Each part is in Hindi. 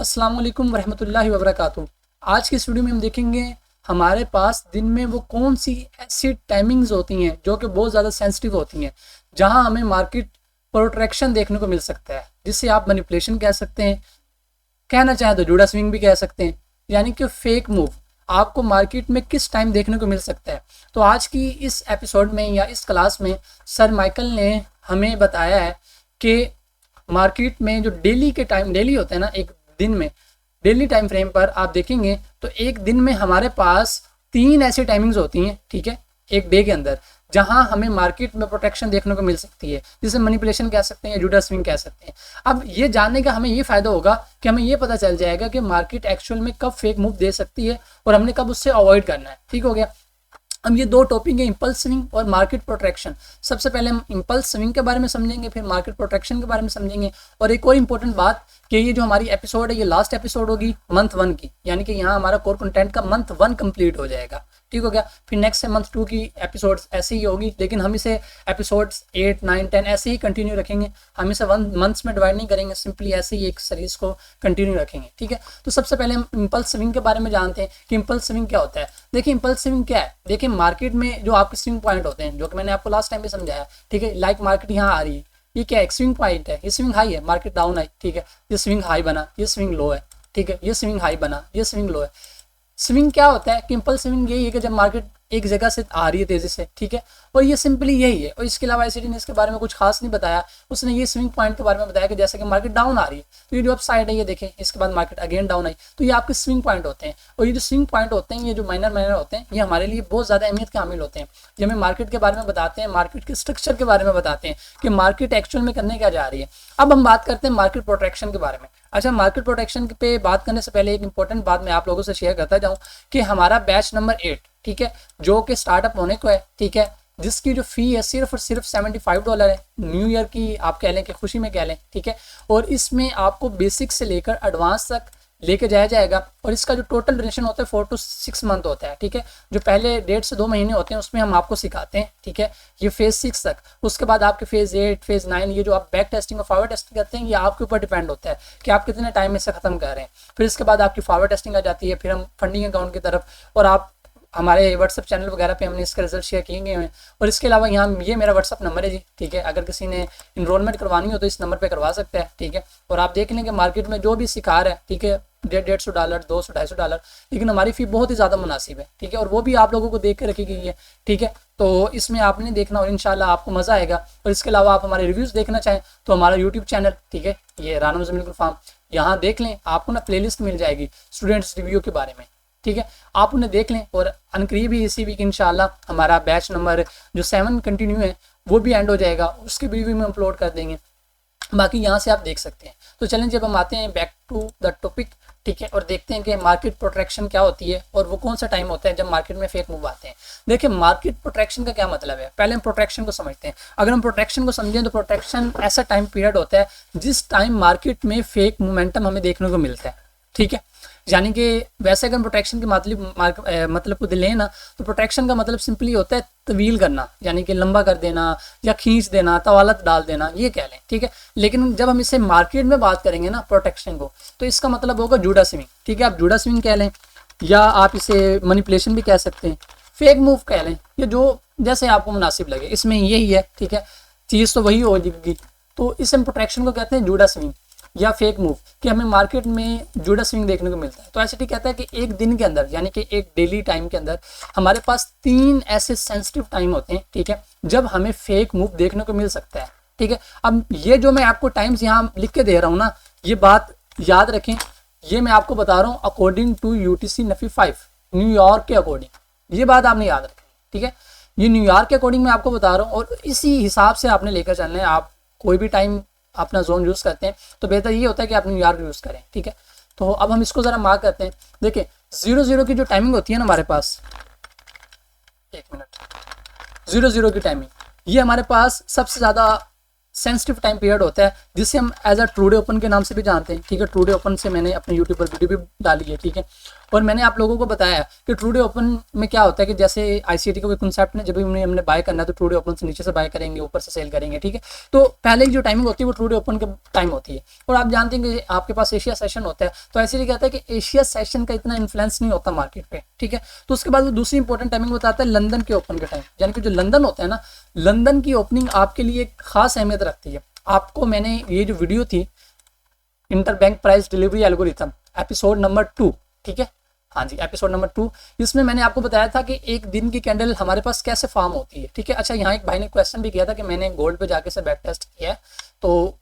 अस्सलाम वालेकुम वरहमतुल्लाहि वबरकातुहू। आज की इस वीडियो में हम देखेंगे हमारे पास दिन में वो कौन सी ऐसी टाइमिंग्स होती हैं जो कि बहुत ज़्यादा सेंसिटिव होती हैं, जहां हमें मार्केट प्रोट्रैक्शन देखने को मिल सकता है, जिससे आप मैनिपुलेशन कह सकते हैं, कहना चाहें तो जूडा स्विंग भी कह सकते हैं, यानी कि फेक मूव आपको मार्केट में किस टाइम देखने को मिल सकता है। तो आज की इस एपिसोड में या इस क्लास में सर माइकल ने हमें बताया है कि मार्केट में जो डेली के टाइम डेली होते हैं ना, एक दिन में डेली टाइम फ्रेम पर आप देखेंगे तो एक दिन में हमारे पास 3 ऐसी टाइमिंग्स होती हैं, ठीक है, एक डे के अंदर, जहां हमें मार्केट में प्रोटेक्शन देखने को मिल सकती है, जिसे मैनिपुलेशन कह सकते हैं, जूडा स्विंग कह सकते हैं। अब ये जानने का हमें ये फायदा होगा कि हमें ये पता चल जाएगा कि मार्केट एक्चुअल में कब फेक मूव दे सकती है और हमने कब उससे अवॉइड करना है। ठीक हो गया। अब ये 2 टॉपिक है, इंपल्स स्विंग और मार्केट प्रोटेक्शन। सबसे पहले हम इंपल्स स्विंग के बारे में समझेंगे, फिर मार्केट प्रोटेक्शन के बारे में समझेंगे। और एक और इंपॉर्टेंट बात कि ये जो हमारी एपिसोड है, ये लास्ट एपिसोड होगी मंथ 1 की, यानी कि यहाँ हमारा कोर कंटेंट का मंथ 1 कंप्लीट हो जाएगा। ठीक हो गया। फिर नेक्स्ट से मंथ 2 की एपिसोड्स ऐसे ही होगी, लेकिन हम इसे एपिसोड्स 8, 9, 10 ऐसे ही कंटिन्यू रखेंगे। हम इसे 1 मंथ्स में डिवाइड नहीं करेंगे, सिंपली ऐसे ही एक सीरीज को कंटिन्यू रखेंगे। ठीक है। तो सबसे पहले हम इंपल्स स्विंग के बारे में जानते हैं कि इंपल्स स्विंग क्या होता है। देखिए इंपल्स स्विंग क्या है। देखिए मार्केट में जो आपके स्विंग पॉइंट होते हैं, जो कि मैंने आपको लास्ट टाइम भी समझाया, ठीक है, लाइक मार्केट यहाँ आ रही है, ये क्या है, एक स्विंग पॉइंट है, ये स्विंग हाई है, मार्केट डाउन आई, ठीक है, ये स्विंग हाई बना, ये स्विंग लो है, ठीक है, ये स्विंग हाई बना, ये स्विंग लो है। स्विंग क्या होता है कि इंपल्स स्विंग यही है कि जब मार्केट एक जगह से आ रही है तेजी से, ठीक है, और ये सिंपली यही है। और इसके अलावा एसीडी ने इसके बारे में कुछ खास नहीं बताया, उसने ये स्विंग पॉइंट के बारे में बताया कि जैसे कि मार्केट डाउन आ रही है तो ये जो अप साइड है ये देखें, इसके बाद मार्केट अगेन डाउन आई, तो ये आपके स्विंग पॉइंट होते हैं। और ये जो स्विंग पॉइंट होते हैं, ये जो माइनर होते हैं, ये हमारे लिए बहुत ज़्यादा अहमियत के हामिल होते हैं। ये हमें मार्केट के बारे में बताते हैं, मार्केट के स्ट्रक्चर के बारे में बताते हैं कि मार्केट एक्चुअल में करने क्या जा रही है। अब हम बात करते हैं मार्केट प्रोटेक्शन के बारे में। अच्छा, मार्केट प्रोटेक्शन पे बात करने से पहले एक इंपॉर्टेंट बात मैं आप लोगों से शेयर करता जाऊं कि हमारा बैच नंबर 8, ठीक है, जो कि स्टार्टअप होने को है, ठीक है, जिसकी जो फी है सिर्फ और सिर्फ $75 है, न्यू ईयर की आप कह लें कि खुशी में कह लें, ठीक है। और इसमें आपको बेसिक से लेकर एडवांस तक लेके जाया जाएगा। और इसका जो टोटल ड्यूरेशन होता है 4 to 6 मंथ होता है, ठीक है। जो पहले 1.5 से 2 महीने होते हैं उसमें हम आपको सिखाते हैं, ठीक है, ये फेज 6 तक। उसके बाद आपके फेज 8, फेज 9, ये जो आप बैक टेस्टिंग और फॉरवर्ड टेस्टिंग करते हैं, ये आपके ऊपर डिपेंड होता है कि आप कितने टाइम में इसे खत्म कर रहे हैं। फिर इसके बाद आपकी फॉरवर्ड टेस्टिंग आ जाती है, फिर हम फंडिंग अकाउंट की तरफ, और आप हमारे व्हाट्सअप चैनल वगैरह पे हमने इसके रिजल्ट शेयर किए गए हैं। और इसके अलावा यहाँ ये मेरा व्हाट्सअप नंबर है जी, ठीक है, अगर किसी ने इनरोलमेंट करवानी हो तो इस नंबर पे करवा सकता है, ठीक है। और आप देख लेंगे मार्केट में जो भी सिखा रहा है, ठीक है, $150, $200, $250, लेकिन हमारी फ़ी बहुत ही ज़्यादा मुनासिब है, ठीक है, और वो भी आप लोगों को देख के रखी गई है, ठीक है। तो इसमें आपने देखना और इंशाल्लाह आपको मज़ा आएगा। और इसके अलावा आप हमारे रिव्यूज़ देखना चाहें तो हमारा यूट्यूब चैनल, ठीक है, ये राना मुज़म्मिल गुल फार्म, यहाँ देख लें, आपको ना प्लेलिस्ट मिल जाएगी स्टूडेंट्स रिव्यू के बारे में, ठीक है, आप उन्हें देख लें। और अनकरीब ही इसी वीक इंशाल्लाह हमारा बैच नंबर जो 7 कंटिन्यू है वो भी एंड हो जाएगा, उसके रिव्यू में अपलोड कर देंगे, बाकी यहाँ से आप देख सकते हैं। तो चलें जब हम आते हैं बैक टू द टॉपिक, ठीक है, और देखते हैं कि मार्केट प्रोटेक्शन क्या होती है और वो कौन सा टाइम होता है जब मार्केट में फेक मूव आते हैं। देखिए मार्केट प्रोटेक्शन का क्या मतलब है, पहले हम प्रोटेक्शन को समझते हैं। अगर हम प्रोटेक्शन को समझें तो प्रोटेक्शन ऐसा टाइम पीरियड होता है जिस टाइम मार्केट में फेक मोमेंटम हमें देखने को मिलता है, ठीक है। यानी कि वैसे अगर प्रोटेक्शन के मतलब को लें ना, तो प्रोटेक्शन का मतलब सिंपली होता है तवील करना, यानी कि लंबा कर देना या खींच देना, तवालत डाल देना, ये कह लें, ठीक है। लेकिन जब हम इसे मार्केट में बात करेंगे ना प्रोटेक्शन को, तो इसका मतलब होगा जूडा स्विंग, ठीक है। आप जूडा स्विंग कह लें या आप इसे मैनिपुलेशन भी कह सकते हैं, फेक मूव कह लें, या जो जैसे आपको मुनासिब लगे, इसमें यही है, ठीक है, चीज़ तो वही होगी। तो इस प्रोटेक्शन को कहते हैं जूडा स्विंग या फेक मूव, कि हमें मार्केट में जूडा स्विंग देखने को मिलता है। तो ऐसे ठीक कहता है कि एक दिन के अंदर, यानी कि एक डेली टाइम के अंदर हमारे पास 3 ऐसे सेंसिटिव टाइम होते हैं, ठीक है, जब हमें फेक मूव देखने को मिल सकता है, ठीक है। अब ये जो मैं आपको टाइम्स यहाँ लिख के दे रहा हूँ ना, ये बात याद रखें, ये मैं आपको बता रहा हूँ according to UTC NAFI 5, New York के अकॉर्डिंग, ये बात आपने याद रखें, ठीक है। ये न्यूयॉर्क के अकॉर्डिंग मैं आपको बता रहा हूँ और इसी हिसाब से आपने लेकर चलना है। आप कोई भी टाइम अपना जोन यूज़ करते हैं तो बेहतर ये होता है कि आप न्यूयॉर्क यूज़ करें, ठीक है। तो अब हम इसको ज़रा मार्क करते हैं। देखिए 00 की जो टाइमिंग होती है ना हमारे पास, 1 मिनट, 00 की टाइमिंग, ये हमारे पास सबसे ज़्यादा सेंसिटिव टाइम पीरियड होता है, जिसे हम एज अ ट्रूडे ओपन के नाम से भी जानते हैं, ठीक है। ट्रूडे ओपन से मैंने अपने यूट्यूब पर वीडियो भी डाली है, ठीक है। और मैंने आप लोगों को बताया कि ट्रूडे ओपन में क्या होता है कि जैसे आईसीटी का कोई कंसेप्ट है, जब भी हमने बाय करना है तो ट्रूडे ओपन से नीचे से बाय करेंगे, ऊपर से सेल करेंगे, ठीक है। तो पहले की जो टाइमिंग होती है वो ट्रूडे ओपन के टाइम होती है। और आप जानते हैं कि आपके पास एशिया सेशन होता है, तो आईसीटी कहता है कि एशिया सेशन का इतना इन्फ्लुएंस नहीं होता मार्केट पे, ठीक है। तो उसके बाद वो दूसरी इंपॉर्टेंट टाइमिंग बताता है लंदन के ओपन के टाइम, यानी कि जो लंदन होता है ना, लंदन की ओपनिंग आपके लिए एक खास अहमियत रखती है। आपको मैंने ये जो वीडियो थी interbank price delivery algorithm episode number 2, ठीक है, हाँ जी एपिसोड नंबर 2, इसमें मैंने आपको बताया था कि एक दिन की कैंडल हमारे पास कैसे फॉर्म होती है, ठीक है। अच्छा, यहाँ एक भाई ने क्वेश्चन भी किया था कि मैंने गोल्ड पे जाके से बैक टेस्ट किया है तो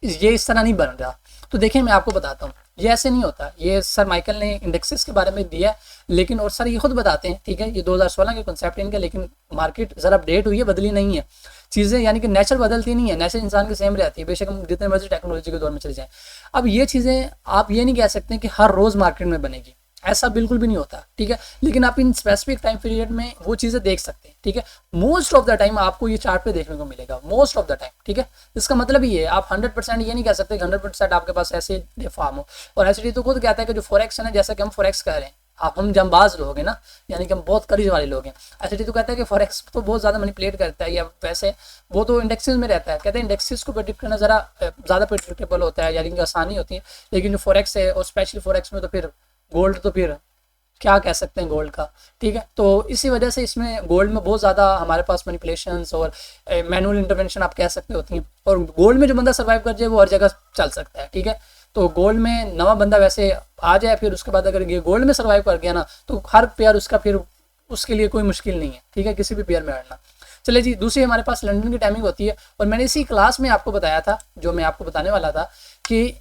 ये इस तरह नहीं बन रहा। तो देखिए मैं आपको बताता हूँ, ये ऐसे नहीं होता। ये सर माइकल ने इंडेक्सेस के बारे में दिया है, लेकिन और सर ये खुद बताते हैं, ठीक है, ये 2016 के कॉन्सेप्ट इनका, लेकिन मार्केट ज़रा अपडेट हुई है, बदली नहीं है चीज़ें, यानी कि नेचर बदलती नहीं है, नेचर इंसान की सेम रहती है, बेशक हम जितने मर्जी टेक्नोलॉजी के दौर में चले जाएं। अब ये चीज़ें आप ये नहीं कह सकते कि हर रोज़ मार्केट में बनेगी, ऐसा बिल्कुल भी नहीं होता, ठीक है। लेकिन आप इन स्पेसिफिक टाइम पीरियड में वो चीज़ें देख सकते हैं, ठीक है। मोस्ट ऑफ द टाइम आपको ये चार्ट पे देखने को मिलेगा, मोस्ट ऑफ द टाइम, ठीक है। इसका मतलब ये है, आप 100% ये नहीं कह सकते 100% आपके पास ऐसे फॉर्म हो। और ऐसे तो खुद कहता है कि जो फॉरेक्स है ना, जैसा कि हम फॉरेक्स कह रहे हैं, आप हम जंबाज लोग हैं ना, यानी कि हम बहुत करीब वाले लोग हैं। ऐसे तो कहता है कि फॉरेक्स तो बहुत ज़्यादा मैनिपुलेट करता है, या वैसे वो तो इंडेक्सेस में रहता है। कहते हैं इंडेक्सेस को प्रेडिक्ट करना ज़रा ज़्यादा प्रेडिक्टेबल होता है, यानी कि आसानी होती है। लेकिन जो फॉरेक्स है, और स्पेशली फॉरेक्स में तो फिर गोल्ड तो फिर क्या कह सकते हैं गोल्ड का, ठीक है। तो इसी वजह से इसमें गोल्ड में बहुत ज़्यादा हमारे पास मैनिपुलेशंस और मैनुअल इंटरवेंशन आप कह सकते होती हैं। और गोल्ड में जो बंदा सर्वाइव कर जाए वो हर जगह चल सकता है, ठीक है। तो गोल्ड में नवा बंदा वैसे आ जाए, फिर उसके बाद अगर ये गोल्ड में सर्वाइव कर गया ना, तो हर पेयर उसका फिर उसके लिए कोई मुश्किल नहीं है, ठीक है, किसी भी पेयर में अड़ना। चले जी, दूसरी हमारे पास लंदन की टाइमिंग होती है। और मैंने इसी क्लास में आपको बताया था, जो मैं आपको बताने वाला था, कि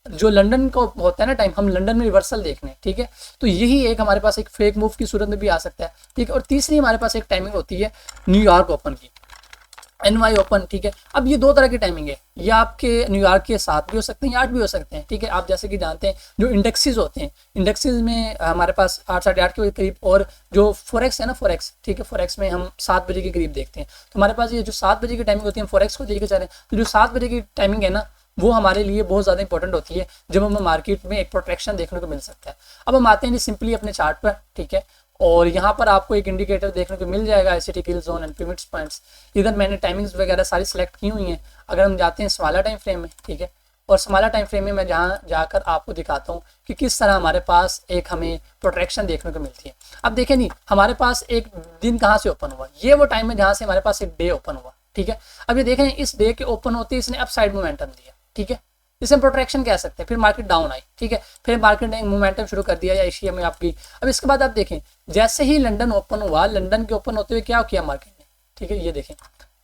जो लंदन का होता है ना टाइम, हम लंदन में रिवर्सल देखने, ठीक है। तो यही एक हमारे पास एक फेक मूव की सूरत में भी आ सकता है, ठीक है। और तीसरी हमारे पास एक टाइमिंग होती है न्यूयॉर्क ओपन की, NY ओपन, ठीक है। अब ये दो तरह की टाइमिंग है, ये आपके न्यूयॉर्क के 7 भी हो सकते हैं या 8 भी हो सकते हैं, ठीक है। आप जैसे कि जानते हैं जो इंडेक्सेस होते हैं, इंडेक्सेस में हमारे पास 8 साढ़े 8 के करीब, और जो फॉरेक्स है ना, फॉरेक्स, ठीक है, फॉरेक्स में हम 7 बजे के करीब देखते हैं। तो हमारे पास ये जो 7 बजे की टाइमिंग होती है, हम फॉरेक्स को लेकर चल रहे हैं, तो जो 7 बजे की टाइमिंग है ना, वो हमारे लिए बहुत ज़्यादा इंपॉर्टेंट होती है, जब हमें मार्केट में एक प्रोटेक्शन देखने को मिल सकता है। अब हम आते हैं सिंपली अपने चार्ट पर, ठीक है। और यहाँ पर आपको एक इंडिकेटर देखने को मिल जाएगा, ICT kill zone and pivot points. इधर मैंने टाइमिंग्स वगैरह सारी सिलेक्ट की हुई हैं। अगर हम जाते हैं स्मॉलर टाइम फ्रेम में, ठीक है, और स्मॉलर टाइम फ्रेम में मैं जहाँ जाकर आपको दिखाता हूँ कि किस तरह हमारे पास एक हमें प्रोटेक्शन देखने को मिलती है। अब देखें नहीं, हमारे पास एक दिन कहाँ से ओपन हुआ, ये वो टाइम है जहाँ से हमारे पास एक डे ओपन हुआ, ठीक है। अब ये देखें, इस डे के ओपन होते ही इसने अपसाइड मोमेंटम दिया, ठीक है, इसे हम प्रोटेक्शन कह सकते हैं। फिर मार्केट डाउन आई, ठीक है, फिर मार्केट ने मोमेंटम शुरू कर दिया या एशिया में आपकी। अब इसके बाद आप देखें, जैसे ही लंदन ओपन हुआ, लंदन के ओपन होते हुए क्या किया मार्केट ने, ठीक है, ये देखें,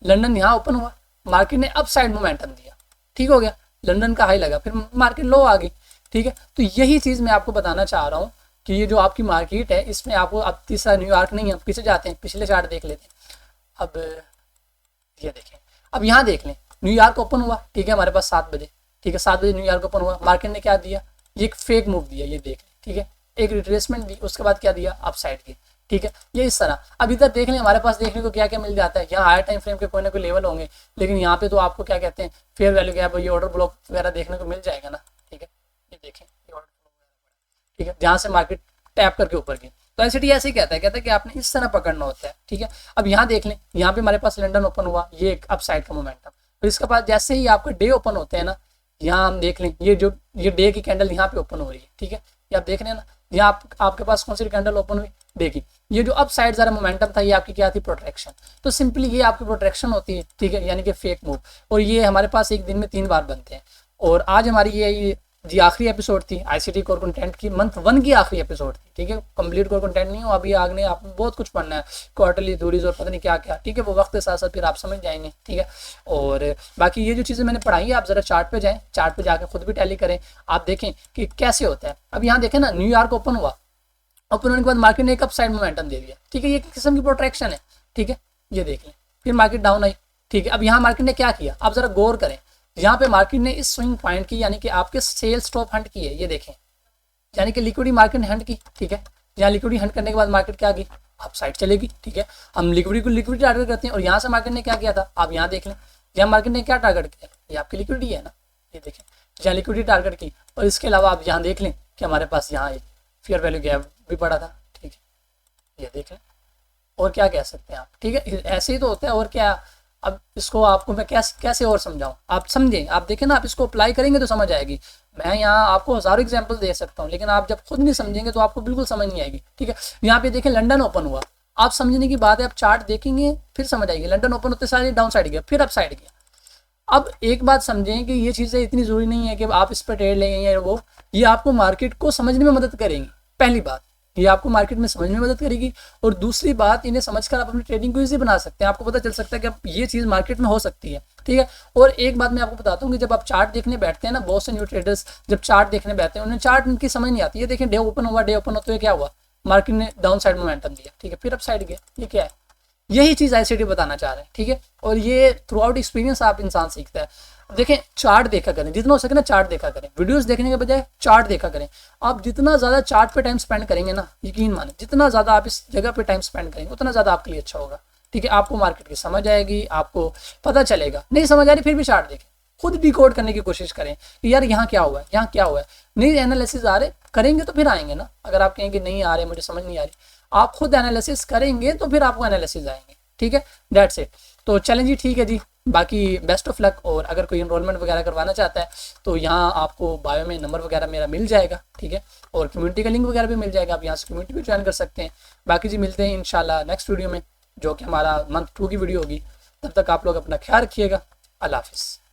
लंदन यहाँ ओपन हुआ, मार्केट ने अप साइड मोमेंटम दिया, ठीक हो गया, लंदन का हाई लगा, फिर मार्केट लो आ गई, ठीक है। तो यही चीज़ मैं आपको बताना चाह रहा हूँ कि ये जो आपकी मार्केट है, इसमें आपको अब तीसरा न्यूयॉर्क नहीं है, पीछे जाते हैं, पिछले चार्ट देख लेते हैं। अब ये देखें, अब यहाँ देख लें, न्यूयॉर्क ओपन हुआ, ठीक है, हमारे पास 7 बजे, ठीक है, 7 बजे न्यूयॉर्क ओपन हुआ, मार्केट ने क्या दिया, ये एक फेक मूव दिया, ये देख, ठीक है, एक रिट्रेसमेंट दी, उसके बाद क्या दिया, अप साइड की, ठीक है, ये इस तरह। अब इधर देख लें, हमारे पास देखने को क्या क्या मिल जाता है। यहाँ हायर टाइम फ्रेम के कोई ना कोई लेवल होंगे, लेकिन यहाँ पे तो आपको क्या कहते हैं, फेयर वैल्यू गैप, ये ऑर्डर ब्लॉक वगैरह देखने को मिल जाएगा ना, ठीक है, ये देखें, ये ऑर्डर ब्लॉक वगैरह, ठीक है, जहाँ से मार्केट टैप करके ऊपर की। तो ICT ऐसे ही कहता है कि आपने इस तरह पकड़ना होता है, ठीक है। अब यहाँ देख लें, यहाँ पे हमारे पास लंदन ओपन हुआ, ये एक अप साइड का मोमेंटम, फिर इसके बाद जैसे ही आपका डे ओपन होते हैं ना, यहाँ हम देख लें, ये डे की कैंडल यहाँ पे ओपन हो रही है, ठीक है, ये आप देख रहे हैं ना, यहाँ आपके पास कौन सी कैंडल ओपन हुई, देखिए, ये जो अप साइड जरा मोमेंटम था, ये आपकी क्या थी, प्रोटेक्शन। तो सिंपली ये आपकी प्रोटेक्शन होती है, ठीक है, यानी कि फेक मूव। और ये हमारे पास एक दिन में 3 बार बनते हैं। और आज हमारी ये जी आखिरी एपिसोड थी ICT कोर कंटेंट की, मंथ 1 की आखिरी एपिसोड थी, ठीक है। कंप्लीट कोर कंटेंट नहीं हो, अभी आगे आपने बहुत कुछ पढ़ना है, क्वार्टरली थ्योरीज और पता नहीं क्या क्या, ठीक है, वो वक्त के साथ साथ फिर आप समझ जाएंगे, ठीक है। और बाकी ये जो चीज़ें मैंने पढ़ाई है, आप जरा चार्ट पे जाएं, चार्ट पे जाकर खुद भी टैली करें, आप देखें कि कैसे होता है। अब यहाँ देखें ना, न्यूयॉर्क ओपन हुआ, ओपन होने के बाद मार्केट ने एक अप साइड मोमेंटम दे दिया, ठीक है, ये किस्म की प्रोटेक्शन है, ठीक है, ये देख लें, फिर मार्केट डाउन आई, ठीक है। अब यहाँ मार्केट ने क्या किया, आप जरा गौर करें, यहाँ पे मार्केट ने इस स्विंग पॉइंट की, यानी कि आपके सेल स्टॉप हंट की है, ये देखें, यानी कि लिक्विडिटी मार्केट ने हंट की, ठीक है। यहाँ लिक्विडिटी हंट करने के बाद मार्केट क्या की, अप साइड चलेगी, ठीक है। हम लिक्विडिटी को लिक्विडिटी टारगेट करते हैं, और यहाँ से मार्केट ने क्या किया था, आप यहाँ देख लें, यहाँ मार्केट ने क्या टारगेट किया, ये आपकी लिक्विडिटी है ना, ये देखें यहाँ लिक्विडिटी टारगेट की। और इसके अलावा आप यहाँ देख लें कि हमारे पास यहाँ फेयर वैल्यू गैप भी पड़ा था, ठीक है, ये देख लें। और क्या कह सकते हैं आप, ठीक है, ऐसे ही तो होता है और क्या। अब इसको आपको मैं कैसे और समझाऊं, आप समझें, आप देखें ना, आप इसको अप्लाई करेंगे तो समझ आएगी। मैं यहाँ आपको हज़ारों एग्जांपल दे सकता हूँ, लेकिन आप जब खुद नहीं समझेंगे तो आपको बिल्कुल समझ नहीं आएगी, ठीक है। यहाँ पे देखें लंदन ओपन हुआ, आप समझने की बात है, आप चार्ट देखेंगे फिर समझ आएगी। लंदन ओपन होते सारे डाउन साइड गया, फिर अप साइड गया। अब एक बात समझें कि ये चीज़ें इतनी ज़रूरी नहीं है कि आप इस पर ट्रेड लेंगे या वो, ये आपको मार्केट को समझने में मदद करेंगी। पहली बात, ये आपको मार्केट में समझने में मदद करेगी। और दूसरी बात, इन्हें समझकर आप अपनी ट्रेडिंग को इजी बना सकते हैं। आपको पता चल सकता है कि अब ये चीज़ मार्केट में हो सकती है, ठीक है। और एक बात मैं आपको बताता हूँ कि जब आप चार्ट देखने बैठते हैं ना, बहुत से न्यू ट्रेडर्स जब चार्ट देखने बैठते हैं, उन्हें चार्ट उनकी समझ नहीं आती है। देखें डे ओपन हुआ, डे ओपन होते हुए क्या हुआ, मार्केट ने डाउन साइड मोमेंटम दिया, ठीक है, फिर अप साइड गया, ये क्या है, यही चीज़ ICT बताना चाह रहे हैं, ठीक है। और ये थ्रू आउट एक्सपीरियंस आप इंसान सीखता है। देखें चार्ट देखा करें, जितना हो सके ना चार्ट देखा करें, वीडियोस देखने के बजाय चार्ट देखा करें। आप जितना ज़्यादा चार्ट पे टाइम स्पेंड करेंगे ना, यकीन माने जितना ज़्यादा आप इस जगह पे टाइम स्पेंड करेंगे उतना ज़्यादा आपके लिए अच्छा होगा, ठीक है। आपको मार्केट की समझ आएगी, आपको पता चलेगा। नहीं समझ आ रही फिर भी चार्ट देखें, खुद डिकोड करने की कोशिश करें कि यार यहाँ क्या हुआ है, यहाँ क्या हुआ है। नहीं एनालिसिस आ रहे करेंगे तो फिर आएंगे ना। अगर आप कहेंगे नहीं आ रहे, मुझे समझ नहीं आ रही, आप खुद एनालिसिस करेंगे तो फिर आपको एनालिसिस आएंगे, ठीक है। That's it. तो चलें जी, ठीक है जी, बाकी बेस्ट ऑफ लक। और अगर कोई एनरोलमेंट वगैरह करवाना चाहता है तो यहाँ आपको बायो में नंबर वगैरह मेरा मिल जाएगा, ठीक है। और कम्युनिटी का लिंक वगैरह भी मिल जाएगा, आप यहाँ से कम्युनिटी भी ज्वाइन कर सकते हैं। बाकी जी मिलते हैं इंशाल्लाह नेक्स्ट वीडियो में, जो कि हमारा मंथ 2 की वीडियो होगी। तब तक आप लोग अपना ख्याल रखिएगा। अल्लाह हाफिज़।